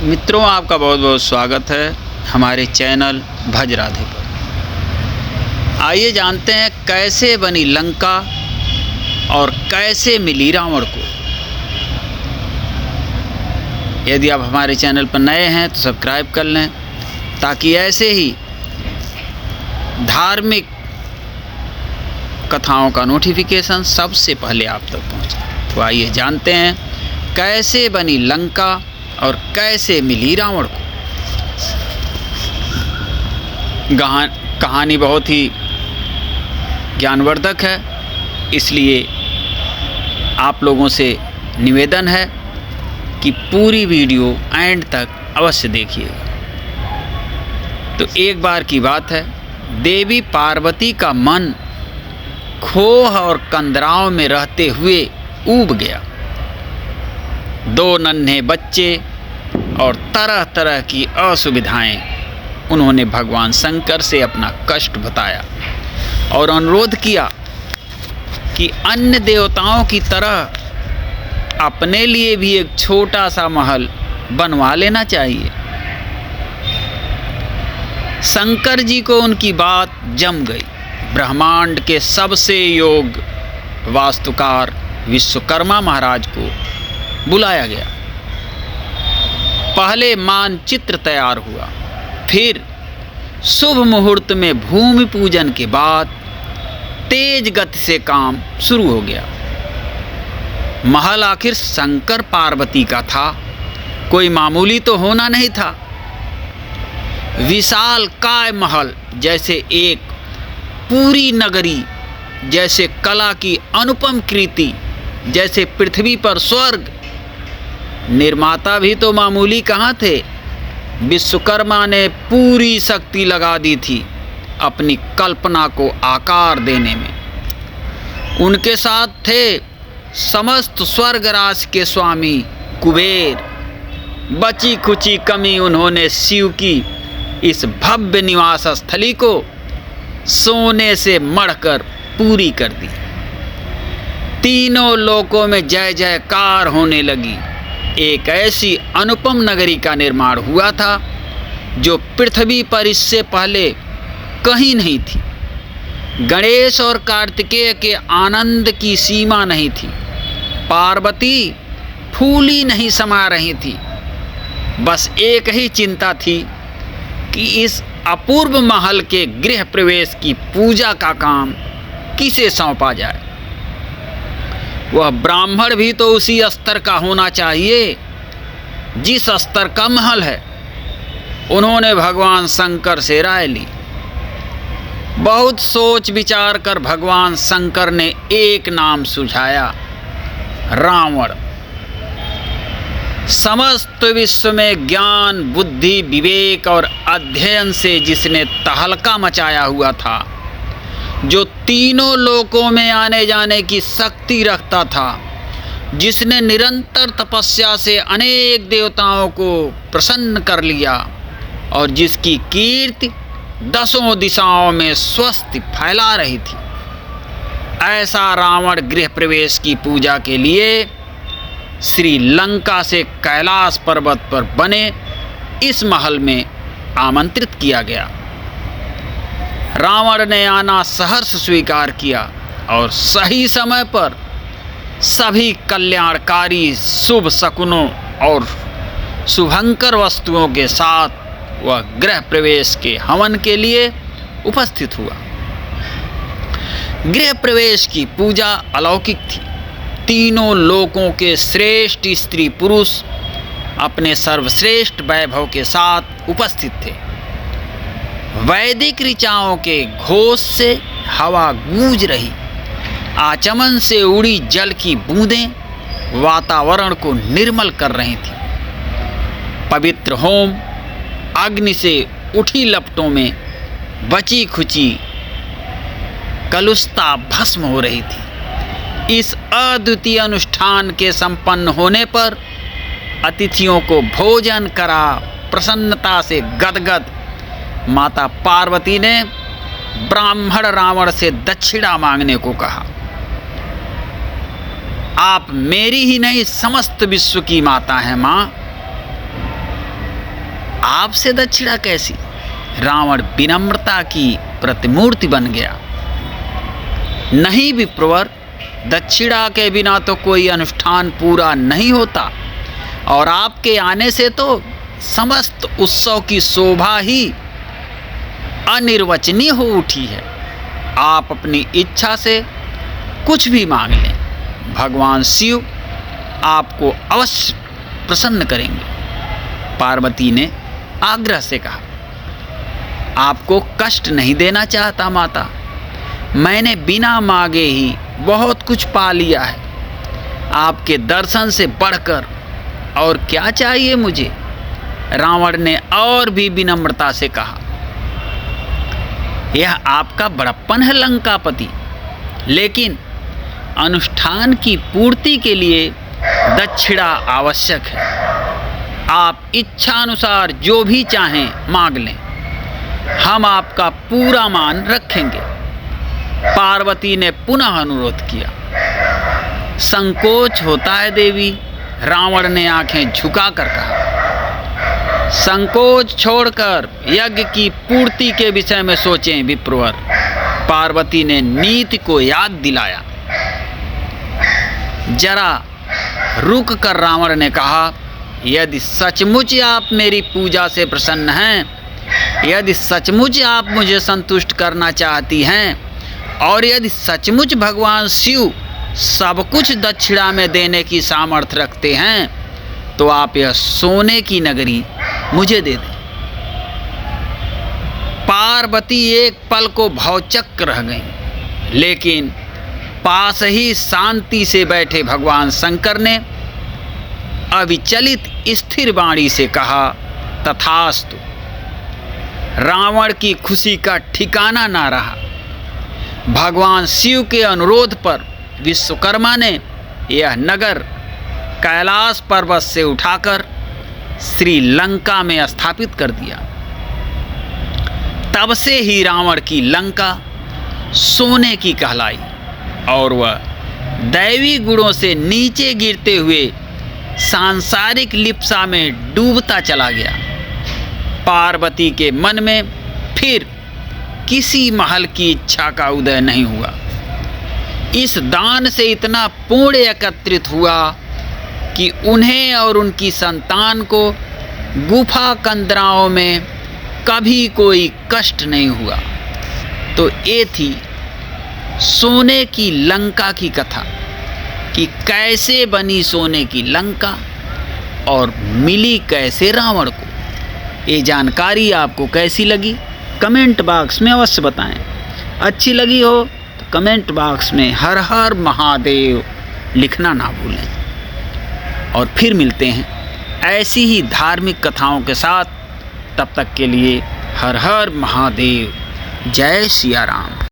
मित्रों, आपका बहुत बहुत स्वागत है हमारे चैनल भज राधे पर। आइए जानते हैं कैसे बनी लंका और कैसे मिली रावण को। यदि आप हमारे चैनल पर नए हैं तो सब्सक्राइब कर लें ताकि ऐसे ही धार्मिक कथाओं का नोटिफिकेशन सबसे पहले आप तक पहुंचे। तो आइए जानते हैं कैसे बनी लंका और कैसे मिली रावण को। कहानी बहुत ही ज्ञानवर्धक है, इसलिए आप लोगों से निवेदन है कि पूरी वीडियो एंड तक अवश्य देखिएगा। तो एक बार की बात है, देवी पार्वती का मन खोह और कंदराव में रहते हुए ऊब गया। दो नन्हे बच्चे और तरह तरह की असुविधाएं उन्होंने भगवान शंकर से अपना कष्ट बताया और अनुरोध किया कि अन्य देवताओं की तरह अपने लिए भी एक छोटा सा महल बनवा लेना चाहिए। शंकर जी को उनकी बात जम गई। ब्रह्मांड के सबसे योग्य वास्तुकार विश्वकर्मा महाराज को बुलाया गया। पहले मानचित्र तैयार हुआ, फिर शुभ मुहूर्त में भूमि पूजन के बाद तेज गति से काम शुरू हो गया। महल आखिर शंकर पार्वती का था, कोई मामूली तो होना नहीं था। विशाल काय महल जैसे एक पूरी नगरी, जैसे कला की अनुपम कृति, जैसे पृथ्वी पर स्वर्ग। निर्माता भी तो मामूली कहाँ थे। विश्वकर्मा ने पूरी शक्ति लगा दी थी अपनी कल्पना को आकार देने में। उनके साथ थे समस्त स्वर्गराज के स्वामी कुबेर। बची खुची कमी उन्होंने शिव की इस भव्य निवास स्थली को सोने से मढ़कर पूरी कर दी। तीनों लोकों में जय जयकार होने लगी। एक ऐसी अनुपम नगरी का निर्माण हुआ था जो पृथ्वी पर इससे पहले कहीं नहीं थी। गणेश और कार्तिकेय के आनंद की सीमा नहीं थी। पार्वती फूली नहीं समा रही थी। बस एक ही चिंता थी कि इस अपूर्व महल के गृह प्रवेश की पूजा का काम किसे सौंपा जाए। वह ब्राह्मण भी तो उसी स्तर का होना चाहिए जिस स्तर का महल है। उन्होंने भगवान शंकर से राय ली। बहुत सोच विचार कर भगवान शंकर ने एक नाम सुझाया, रावण। समस्त विश्व में ज्ञान, बुद्धि, विवेक और अध्ययन से जिसने तहलका मचाया हुआ था, जो तीनों लोकों में आने जाने की शक्ति रखता था, जिसने निरंतर तपस्या से अनेक देवताओं को प्रसन्न कर लिया और जिसकी कीर्ति दसों दिशाओं में स्वस्ति फैला रही थी, ऐसा रावण गृह प्रवेश की पूजा के लिए श्रीलंका से कैलाश पर्वत पर बने इस महल में आमंत्रित किया गया। रावण ने आना सहर्ष स्वीकार किया और सही समय पर सभी कल्याणकारी शुभ शकुनों और शुभंकर वस्तुओं के साथ वह गृह प्रवेश के हवन के लिए उपस्थित हुआ। गृह प्रवेश की पूजा अलौकिक थी। तीनों लोकों के श्रेष्ठ स्त्री पुरुष अपने सर्वश्रेष्ठ वैभव के साथ उपस्थित थे। वैदिक ऋचाओं के घोष से हवा गूंज रही। आचमन से उड़ी जल की बूंदें वातावरण को निर्मल कर रही थी। पवित्र होम अग्नि से उठी लपटों में बची खुची कलुषता भस्म हो रही थी। इस अद्वितीय अनुष्ठान के संपन्न होने पर अतिथियों को भोजन करा प्रसन्नता से गदगद माता पार्वती ने ब्राह्मण रावण से दक्षिणा मांगने को कहा। आप मेरी ही नहीं समस्त विश्व की माता हैं माँ। आपसे दक्षिणा कैसी? रावण विनम्रता की प्रतिमूर्ति बन गया। नहीं विप्रवर, दक्षिणा के बिना तो कोई अनुष्ठान पूरा नहीं होता, और आपके आने से तो समस्त उत्सव की शोभा ही अनिर्वचनीय हो उठी है। आप अपनी इच्छा से कुछ भी मांग लें, भगवान शिव आपको अवश्य प्रसन्न करेंगे। पार्वती ने आग्रह से कहा, आपको कष्ट नहीं देना चाहता माता, मैंने बिना मांगे ही बहुत कुछ पा लिया है। आपके दर्शन से बढ़कर और क्या चाहिए मुझे? रावण ने और भी विनम्रता से कहा, यह आपका बड़प्पन है लंकापति, लेकिन अनुष्ठान की पूर्ति के लिए दक्षिणा आवश्यक है। आप इच्छा अनुसार जो भी चाहें मांग लें, हम आपका पूरा मान रखेंगे। पार्वती ने पुनः अनुरोध किया। संकोच होता है देवी, रावण ने आंखें झुकाकर कहा। संकोच छोड़कर यज्ञ की पूर्ति के विषय में सोचें विप्रवर, पार्वती ने नीति को याद दिलाया। जरा रुक कर रावण ने कहा, यदि सचमुच आप मेरी पूजा से प्रसन्न हैं, यदि सचमुच आप मुझे संतुष्ट करना चाहती हैं, और यदि सचमुच भगवान शिव सब कुछ दक्षिणा में देने की सामर्थ्य रखते हैं, तो आप यह सोने की नगरी मुझे दे दें। पार्वती एक पल को भौचक्क रह गई, लेकिन पास ही शांति से बैठे भगवान शंकर ने अविचलित स्थिर वाणी से कहा, तथास्तु। रावण की खुशी का ठिकाना ना रहा। भगवान शिव के अनुरोध पर विश्वकर्मा ने यह नगर कैलाश पर्वत से उठाकर श्रीलंका में स्थापित कर दिया। तब से ही रावण की लंका सोने की कहलाई, और वह दैवी गुणों से नीचे गिरते हुए सांसारिक लिप्सा में डूबता चला गया। पार्वती के मन में फिर किसी महल की इच्छा का उदय नहीं हुआ। इस दान से इतना पुण्य एकत्रित हुआ कि उन्हें और उनकी संतान को गुफा कंदराओं में कभी कोई कष्ट नहीं हुआ। तो ये थी सोने की लंका की कथा, कि कैसे बनी सोने की लंका और मिली कैसे रावण को। ये जानकारी आपको कैसी लगी कमेंट बॉक्स में अवश्य बताएं। अच्छी लगी हो तो कमेंट बॉक्स में हर हर महादेव लिखना ना भूलें। और फिर मिलते हैं ऐसी ही धार्मिक कथाओं के साथ। तब तक के लिए हर हर महादेव, जय सिया राम।